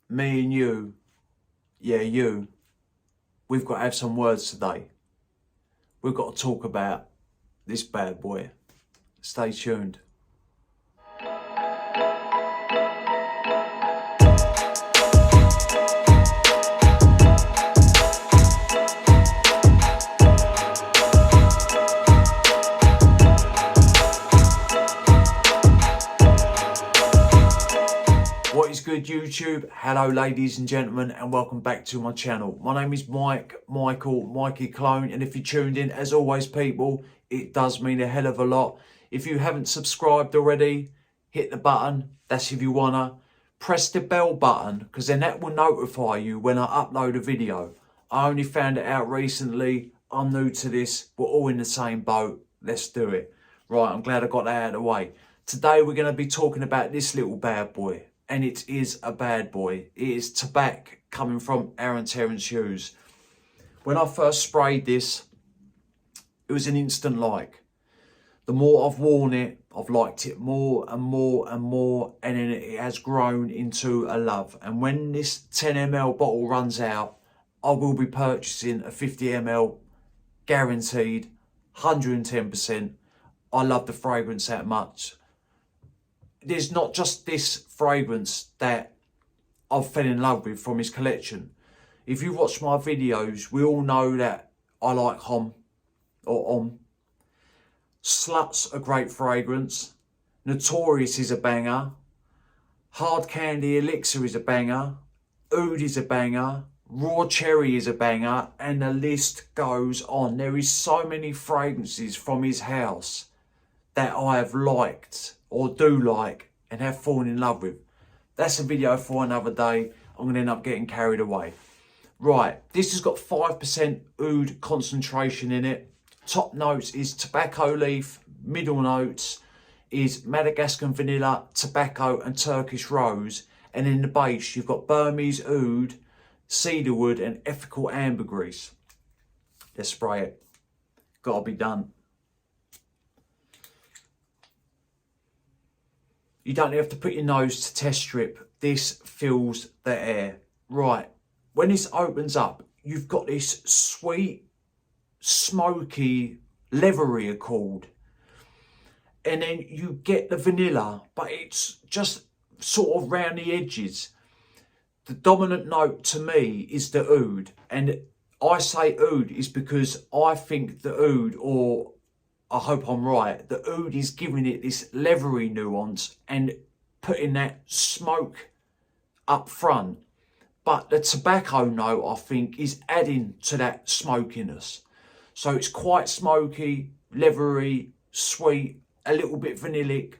me and you, yeah, you, we've got to have some words today. We've got to talk about this bad boy. Stay tuned. What is good, YouTube? Hello ladies and gentlemen, and welcome back to my channel. My name is Mikey Clone, and if you tuned in, as always people, it does mean a hell of a lot. If you haven't subscribed already, hit the button. That's if you wanna. Press the bell button, because then that will notify you when I upload a video. I only found it out recently. I'm new to this. We're all in the same boat. Let's do it. Right, I'm glad I got that out of the way. Today we're going to be talking about this little bad boy. And it is a bad boy. It is tabac coming from Aaron Terrence Hughes. When I first sprayed this, it was an instant like. The more I've worn it, I've liked it more and more and more. And then it has grown into a love. And when this 10 ml bottle runs out, I will be purchasing a 50 ml guaranteed, 110%. I love the fragrance that much. There's not just this fragrance that I've fell in love with from his collection. If you watch my videos, we all know that I like Hom or Om. Slut's a great fragrance. Notorious is a banger. Hard Candy Elixir is a banger. Oud is a banger. Raw Cherry is a banger. And the list goes on. There is so many fragrances from his house that I have liked or do like and have fallen in love with. That's a video for another day. I'm going to end up getting carried away. Right, this has got 5% oud concentration in it. Top notes is tobacco leaf. Middle notes is Madagascar vanilla, tobacco and Turkish rose. And in the base you've got Burmese oud, cedarwood and ethical ambergris. Let's spray it. Gotta be done. You don't have to put your nose to test strip. This fills the air. Right, when this opens up, you've got this sweet, smoky, leathery accord. And then you get the vanilla, but it's just sort of round the edges. The dominant note to me is the oud. And I say oud is because I think the oud, or I hope I'm right, the oud is giving it this leathery nuance and putting that smoke up front. But the tobacco note, I think, is adding to that smokiness. So it's quite smoky, leathery, sweet, a little bit vanillic.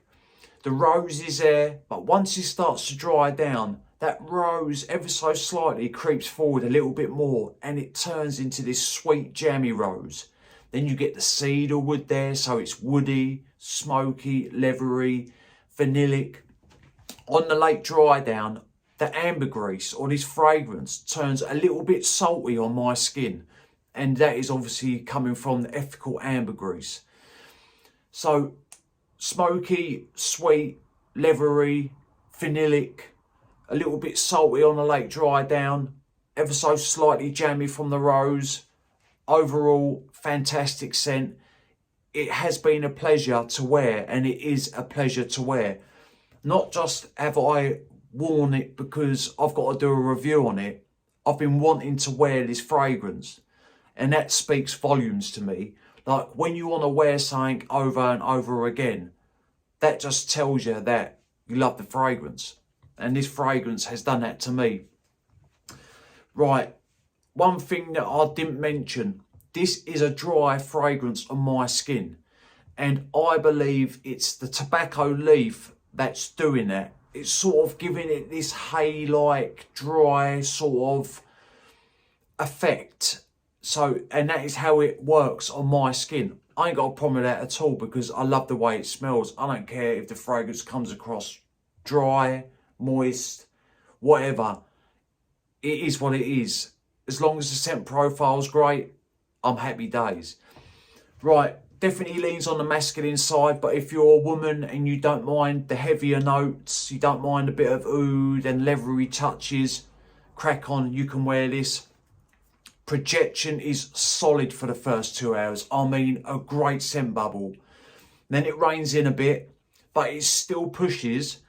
The rose is there, but once it starts to dry down, that rose ever so slightly creeps forward a little bit more and it turns into this sweet jammy rose. Then you get the cedarwood there, so it's woody, smoky, leathery, vanillic. On the late dry down, the ambergris or this fragrance turns a little bit salty on my skin. And that is obviously coming from the ethical ambergris. So smoky, sweet, leathery, vanillic, a little bit salty on the late dry down, ever so slightly jammy from the rose. Overall, fantastic scent. It has been a pleasure to wear, and it is a pleasure to wear. Not just have I worn it because I've got to do a review on it. I've been wanting to wear this fragrance, and that speaks volumes to me. Like when you want to wear something over and over again, that just tells you that you love the fragrance. And this fragrance has done that to me. Right. One thing that I didn't mention, this is a dry fragrance on my skin. And I believe it's the tobacco leaf that's doing that. It's sort of giving it this hay-like, dry sort of effect. So, and that is how it works on my skin. I ain't got a problem with that at all because I love the way it smells. I don't care if the fragrance comes across dry, moist, whatever. It is what it is. As long as the scent profile's great, I'm happy days. Right, Definitely leans on the masculine side, but if you're a woman and you don't mind the heavier notes, you don't mind a bit of oud and leathery touches, crack on, you can wear this. Projection is solid for the first 2 hours. I mean, a great scent bubble. Then it reins in a bit, but it still pushes.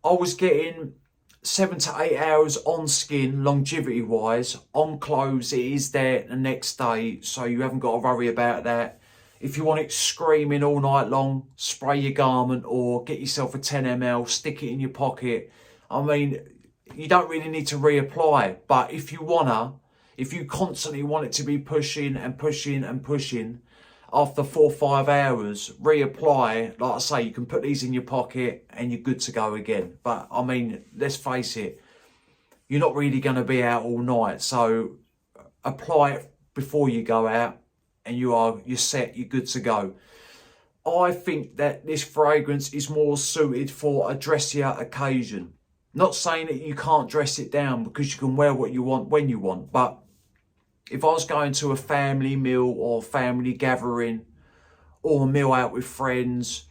I was getting 7 to 8 hours on skin, longevity wise. On clothes, it is there the next day, so you haven't got to worry about that. If you want it screaming all night long, spray your garment or get yourself a 10 ml, stick it in your pocket. I mean, you don't really need to reapply, but if you constantly want it to be pushing and pushing and pushing, after 4 or 5 hours, reapply. Like I say, you can put these in your pocket and you're good to go again. But I mean, let's face it, you're not really going to be out all night. So apply it before you go out and you're set, you're good to go. I think that this fragrance is more suited for a dressier occasion. Not saying that you can't dress it down, because you can wear what you want when you want, but if I was going to a family meal or family gathering or a meal out with friends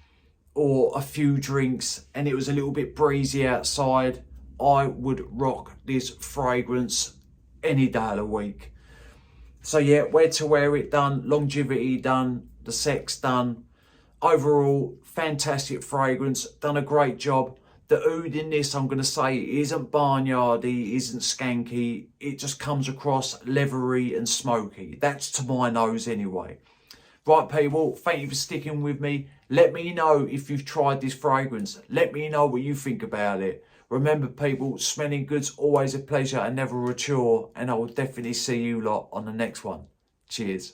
or a few drinks and it was a little bit breezy outside, I would rock this fragrance any day of the week. So yeah, where to wear it done, longevity done, the sex done. Overall, fantastic fragrance, done a great job. The oud in this, I'm going to say, isn't barnyardy, isn't skanky. It just comes across leathery and smoky. That's to my nose anyway. Right, people, thank you for sticking with me. Let me know if you've tried this fragrance. Let me know what you think about it. Remember, people, smelling good's always a pleasure and never a chore. And I will definitely see you lot on the next one. Cheers.